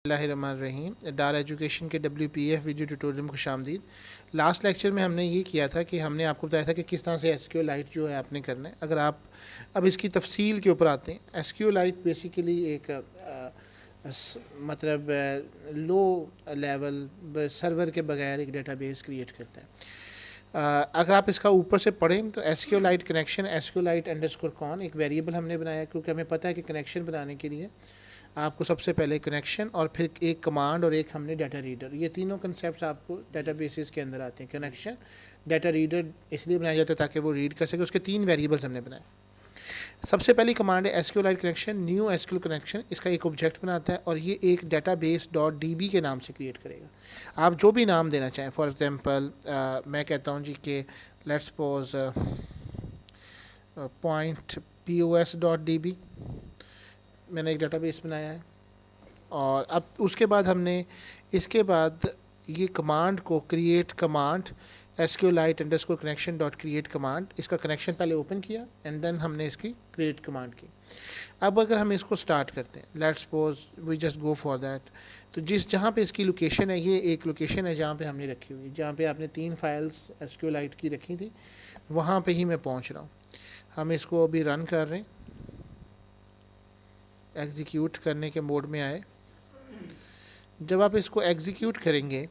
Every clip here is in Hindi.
रहीम डार एजुकेशन के WPF वीडियो ट्यूटोरियल में खुशामदीद। लास्ट लेक्चर में हमने ये किया था कि हमने आपको बताया था कि किस तरह से SQLite जो है आपने करना है। अगर आप अब इसकी तफसील के ऊपर आते हैं, SQLite बेसिकली एक मतलब लो लेवल सर्वर के बगैर एक डेटाबेस क्रिएट करता है। अगर आप इसका ऊपर से पढ़ें तो SQLite कनेक्शन SQLite_con एक वेरिएबल हमने बनाया, क्योंकि हमें पता है कि कनेक्शन बनाने के लिए आपको सबसे पहले कनेक्शन और फिर एक कमांड और एक हमने डाटा रीडर, ये तीनों कंसेप्ट आपको डाटाबेसेस के अंदर आते हैं। कनेक्शन, डाटा रीडर इसलिए बनाया जाता है ताकि वो रीड कर सके। उसके तीन वेरिएबल्स हमने बनाए। सबसे पहली कमांड है SQLite connection, new SQL connection. इसका एक ऑब्जेक्ट बनाता है और ये एक डाटाबेस .db के नाम से क्रिएट करेगा। आप जो भी नाम देना चाहें, फॉर एग्जांपल मैं कहता हूँ जी कि लेट्स सपोज पॉइंट pos.db मैंने एक डाटाबेस बनाया है। और अब उसके बाद हमने इसके बाद ये कमांड को क्रिएट कमांड SQLite_connection.create कमांड, इसका कनेक्शन पहले ओपन किया एंड देन हमने इसकी क्रिएट कमांड की। अब अगर हम इसको स्टार्ट करते हैं, let's suppose we just go for that, तो जहाँ पे इसकी लोकेशन है, ये एक लोकेशन है जहाँ पे हमने रखी हुई है, जहाँ पे आपने 3 फाइल्स SQLite की रखी थी, वहाँ पे ही मैं पहुँच रहा हूँ। हम इसको अभी रन कर रहे हैं, एग्जीक्यूट करने के मोड में आए। जब आप इसको एग्जीक्यूट करेंगे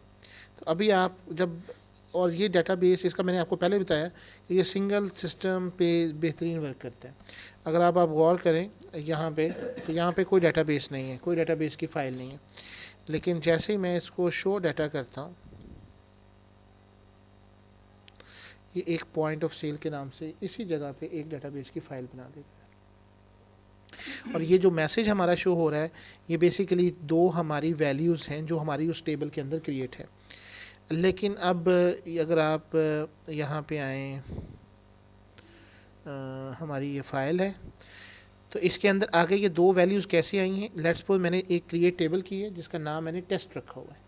तो अभी आप जब, और ये डाटाबेस इसका मैंने आपको पहले बताया कि ये सिंगल सिस्टम पे बेहतरीन वर्क करता है। अगर आप गौर करें यहाँ पे, तो यहाँ पे कोई डाटाबेस नहीं है, कोई डाटाबेस की फ़ाइल नहीं है। लेकिन जैसे ही मैं इसको शो डाटा करता हूँ, ये एक पॉइंट ऑफ सेल के नाम से इसी जगह पे एक डाटाबेस की फ़ाइल बना देगा। और ये जो मैसेज हमारा शो हो रहा है, ये बेसिकली दो हमारी वैल्यूज़ हैं जो हमारी उस टेबल के अंदर क्रिएट है। लेकिन अब अगर आप यहाँ पे आएँ, हमारी ये फ़ाइल है, तो इसके अंदर आगे ये दो वैल्यूज़ कैसे आई हैं। लेट्स सपोज मैंने एक क्रिएट टेबल की है जिसका नाम मैंने टेस्ट रखा हुआ है,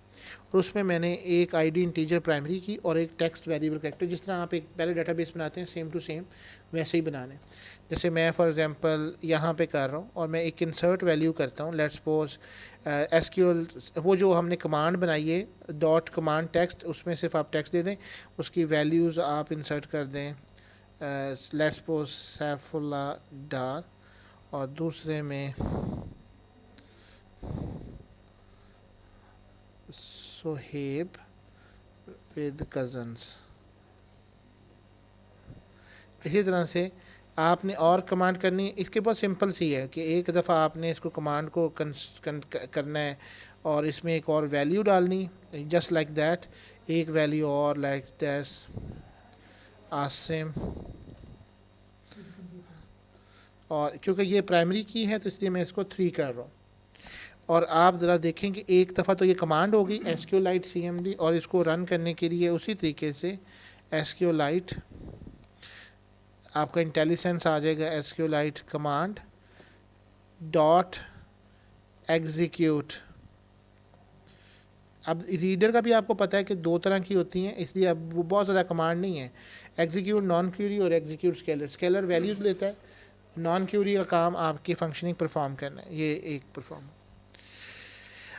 और उसमें मैंने एक ID इंटीजर प्राइमरी की और एक टेक्स्ट वेरिएबल कैरेक्टर, जिस तरह आप एक पहले डाटाबेस बनाते हैं सेम टू सेम वैसे ही बनाने। जैसे मैं फॉर एग्जांपल यहाँ पे कर रहा हूँ और मैं एक इंसर्ट वैल्यू करता हूँ। लेट्स सपोज SQL वो जो हमने कमांड बनाई है डॉट कमांड टेक्स्ट, उसमें सिर्फ आप टेक्स्ट दे दें, उसकी वैल्यूज़ आप इंसर्ट कर दें। लेट्स सपोज सैफुल्ला डार, और दूसरे में सोहेब विद कज़न्स। इसी तरह से आपने और कमांड करनी है। इसके बहुत सिंपल सी है कि एक दफ़ा आपने इसको कमांड को करना है और इसमें एक और वैल्यू डालनी, जस्ट लाइक दैट, एक वैल्यू और लाइक दैस आसिम। और क्योंकि ये प्राइमरी की है तो इसलिए मैं इसको 3 कर रहा हूँ। और आप ज़रा देखें कि एक दफ़ा तो ये कमांड होगी SQLite CMD, और इसको रन करने के लिए उसी तरीके से SQLite, आपका इंटेलिजेंस आ जाएगा SQLite कमांड डॉट एग्जीक्यूट। अब रीडर का भी आपको पता है कि दो तरह की होती हैं, इसलिए अब वो बहुत ज़्यादा कमांड नहीं है। एग्जीक्यूट नॉन क्यूरी और एग्जीक्यूट स्केलर। स्केलर वैल्यूज़ लेता है, नॉन क्यूरी का काम आपकी फंक्शनिंग परफॉर्म करना है। ये एक परफॉर्म।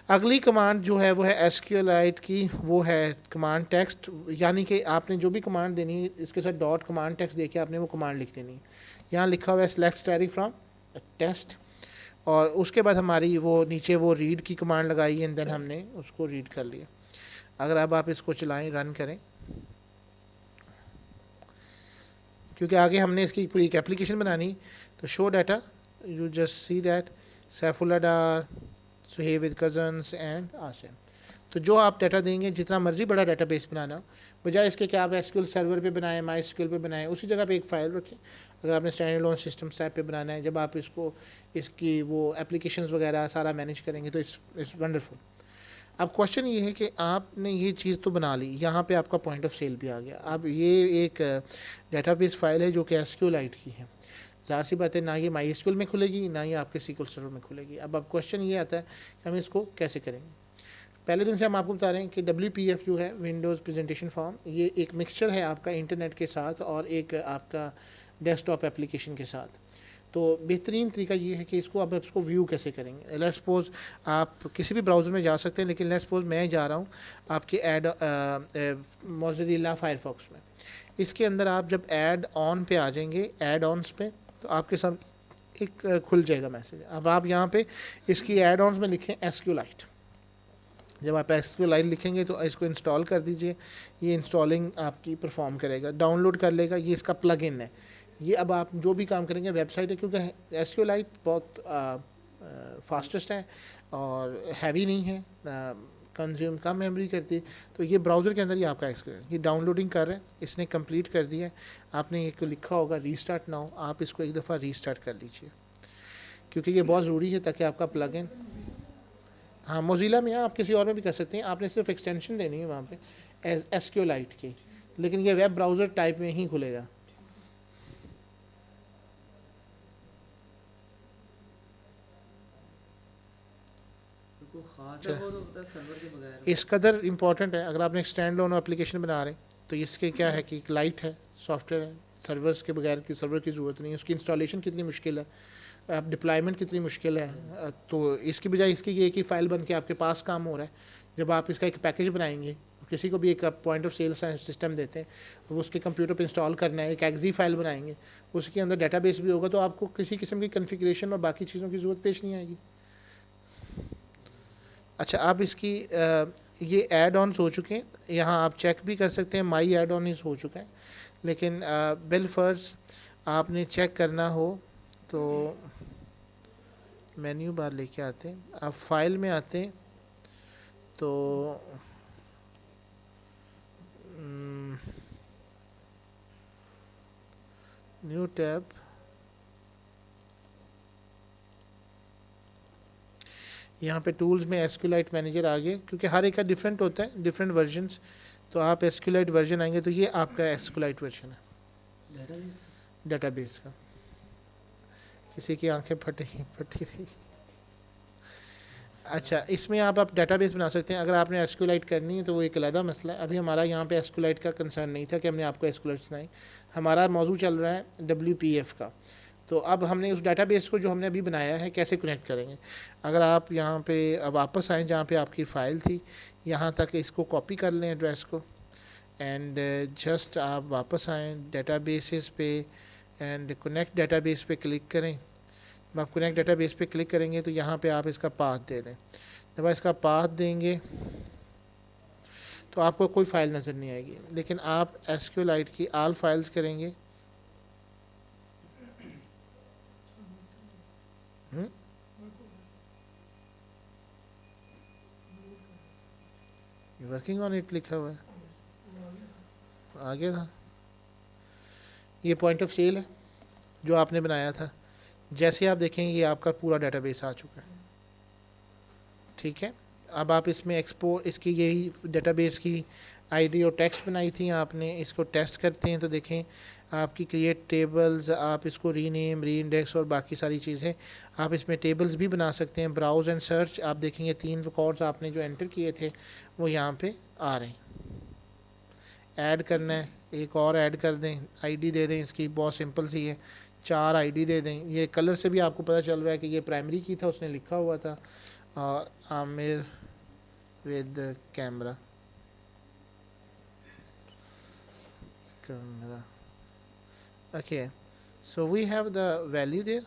अगली कमांड जो है वो है SQLite की, वो है कमांड टेक्स्ट, यानी कि आपने जो भी कमांड देनी है इसके साथ डॉट कमांड टेक्स्ट देके आपने वो कमांड लिख देनी है। यहाँ लिखा हुआ है सेलेक्ट स्टैटिक फ्रॉम टेस्ट, और उसके बाद हमारी वो नीचे वो रीड की कमांड लगाई एंड देन हमने उसको रीड कर लिया। अगर अब आप इसको चलाएं, रन करें, क्योंकि आगे हमने इसकी पूरी एक एप्लीकेशन बनानी, तो show data, you just see that Saifullah Dar, Sohaib with cousins and Asim. तो जो आप डाटा देंगे, जितना मर्जी बड़ा डाटाबेस बनाना, बजाय इसके कि आप SQL सर्वर पे बनाएं, MySQL पे बनाएं, उसी जगह पे एक फ़ाइल रखें। अगर आपने स्टैंडर्ड लोन सिस्टम स्टैप पे बनाना है, जब आप इसको इसकी वो एप्लीकेशंस वगैरह सारा मैनेज करेंगे तो इट्स वंडरफुल। अब क्वेश्चन ये है कि आपने ये चीज़ तो बना ली, यहाँ पे आपका पॉइंट ऑफ सेल भी आ गया। अब ये एक डाटाबेस फ़ाइल है जो कि SQLite की है, ज़ाहिर सी बात है ना ये MySQL में खुलेगी ना ये आपके SQL सर्वर में खुलेगी। अब क्वेश्चन ये आता है कि हम इसको कैसे करेंगे। पहले दिन से हम आपको बता रहे हैं कि WPF जो है विंडोज़ प्रेजेंटेशन फॉर्म, ये एक मिक्सचर है आपका इंटरनेट के साथ और एक आपका डेस्कटॉप एप्लीकेशन के साथ। तो बेहतरीन तरीका ये है कि इसको अब इसको व्यू कैसे करेंगे। लेट्स सपोज आप किसी भी ब्राउज़र में जा सकते हैं, लेकिन लेट्स सपोज मैं जा रहा हूँ आपके मोज़िला फायरफॉक्स में। इसके अंदर आप जब ऐड ऑन पे आ जाएंगे, ऐड ऑन्स पे, तो आपके साथ एक खुल जाएगा मैसेज। अब आप यहाँ पे इसकी ऐड ऑन्स में लिखें एसक्यूलाइट। जब आप एसक्यूलाइट लिखेंगे तो इसको इंस्टॉल कर दीजिए, ये इंस्टॉलिंग आपकी परफॉर्म करेगा, डाउनलोड कर लेगा। ये इसका प्लग इन है। ये अब आप जो भी काम करेंगे वेबसाइट है, क्योंकि एसक्यूलाइट बहुत फास्टेस्ट है और हैवी नहीं है, कंज्यूम कम मेमोरी करती है। तो ये ब्राउज़र के अंदर ही आपका एक्सक्यूलाइट ये डाउनलोडिंग कर रहा है, इसने कंप्लीट कर दिया है। आपने एक लिखा होगा रीस्टार्ट नाउ, आप इसको एक दफ़ा रीस्टार्ट कर लीजिए, क्योंकि ये बहुत ज़रूरी है ताकि आपका प्लग इन, हाँ मोज़िला में आप किसी और में भी कर सकते हैं, आपने सिर्फ एक्सटेंशन देनी है वहाँ पे एसक्यूलाइट की, लेकिन ये वेब ब्राउज़र टाइप में ही खुलेगा। इस कदर इम्पॉर्टेंट है। अगर आपने एक स्टैंड लोन एप्लीकेशन बना रहे हैं तो इसके क्या है कि एक लाइट है, सॉफ्टवेयर है, सर्वर्स के बगैर की सर्वर की ज़रूरत नहीं है। उसकी इंस्टॉलेशन कितनी मुश्किल है, आप डिप्लॉयमेंट कितनी मुश्किल है, तो इसकी बजाय इसकी ये कि फ़ाइल बन के आपके पास काम हो रहा है। जब आप इसका एक पैकेज बनाएंगे, किसी को भी एक पॉइंट ऑफ सेल सिस्टम देते हैं, वो उसके कंप्यूटर पे इंस्टॉल करना है, एक एक्जी फाइल बनाएंगे, उसके अंदर डेटाबेस भी होगा, तो आपको किसी किस्म की कन्फिग्रेशन और बाकी चीज़ों की ज़रूरत पेश नहीं आएगी। अच्छा, आप इसकी ये ऐड ऑन्स हो चुके हैं, यहाँ आप चेक भी कर सकते हैं, माई ऐड ऑन हो चुका है। लेकिन बिल फर्ज आपने चेक करना हो तो मेन्यू बार लेके आते हैं, आप फाइल में आते हैं तो न्यू टैब, यहाँ पे टूल्स में एसक्यूलाइट मैनेजर आ गए, क्योंकि हर एक का डिफरेंट होता है, डिफरेंट वर्जन्स। तो आप एसक्यूलाइट वर्जन आएंगे तो ये आपका एसक्यूलाइट वर्जन है डेटाबेस का। किसी की आंखें फटी रही। अच्छा, इसमें आप डेटाबेस बना सकते हैं। अगर आपने एसक्यूलाइट करनी है तो वो एक अलग मसला है। अभी हमारा यहाँ पे एसक्यूलाइट का कंसर्न नहीं था कि हमने आपको एसक्यूलाइट सुनाई, हमारा मौजू चल रहा है WPF का। तो अब हमने उस डेटाबेस को जो हमने अभी बनाया है कैसे कनेक्ट करेंगे। अगर आप यहाँ पे वापस आएँ जहाँ पे आपकी फ़ाइल थी, यहाँ तक इसको कॉपी कर लें एड्रेस को, एंड जस्ट आप वापस आएँ डेटाबेसेस पे एंड कनेक्ट डेटाबेस पे क्लिक करें। जब आप कनेक्ट डेटाबेस पे क्लिक करेंगे तो यहाँ पे आप इसका पाथ दे दें। जब आप इसका पाथ देंगे तो आपको कोई फ़ाइल नज़र नहीं आएगी, लेकिन आप एसक्यूलाइट की आल फाइल्स करेंगे, वर्किंग ऑन इट लिखा हुआ है, आगे था। ये पॉइंट ऑफ सेल है जो आपने बनाया था। जैसे आप देखेंगे ये आपका पूरा डेटाबेस आ चुका है, ठीक है। अब आप इसमें इसकी यही डेटाबेस की आईडी और टेक्स्ट बनाई थी आपने, इसको टेस्ट करते हैं तो देखें आपकी क्रिएट टेबल्स, आप इसको रीनेम, री इंडेक्स और बाकी सारी चीज़ें, आप इसमें टेबल्स भी बना सकते हैं। ब्राउज एंड सर्च, आप देखेंगे 3 रिकॉर्ड्स आपने जो एंटर किए थे वो यहाँ पे आ रहे हैं। ऐड करना है, एक और ऐड कर दें, आईडी दे दें इसकी, बहुत सिंपल सी है, 4 आईडी दे दें। ये कलर से भी आपको पता चल रहा है कि ये प्राइमरी की था, उसने लिखा हुआ था, और Aamir with the camera okay, so we have the value there,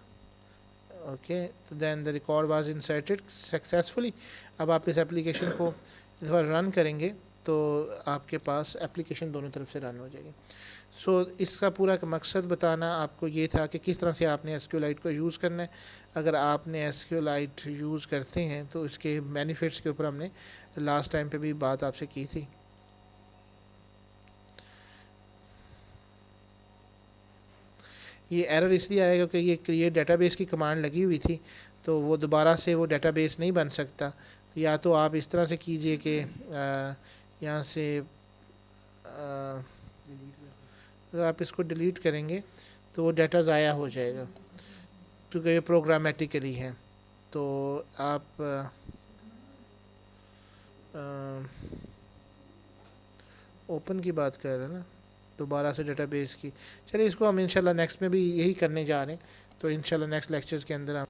okay, then the record was inserted successfully। अब आप इस एप्लीकेशन को इस बार रन करेंगे तो आपके पास एप्लीकेशन दोनों तरफ से रन हो जाएगी। सो इसका पूरा मकसद बताना आपको ये था कि किस तरह से आपने एसक्यूलाइट को यूज़ करना है। अगर आपने एसक्यूलाइट यूज़ करते हैं तो इसके बेनिफिट्स के ऊपर हमने लास्ट टाइम पे भी बात आपसे की थी। ये एरर इसलिए आया क्योंकि ये क्रिएट डेटाबेस की कमांड लगी हुई थी, तो वो दोबारा से वो डेटाबेस नहीं बन सकता। या तो आप इस तरह से कीजिए कि यहाँ से अगर आप इसको डिलीट करेंगे तो वो डाटा ज़ाया हो जाएगा, क्योंकि ये प्रोग्रामेटिकली है। तो आप ओपन की बात कर रहे हैं ना, दोबारा से डेटाबेस की। चलिए इसको हम इंशाल्लाह नेक्स्ट में भी यही करने जा रहे हैं, तो इंशाल्लाह नेक्स्ट लेक्चर्स के अंदर हम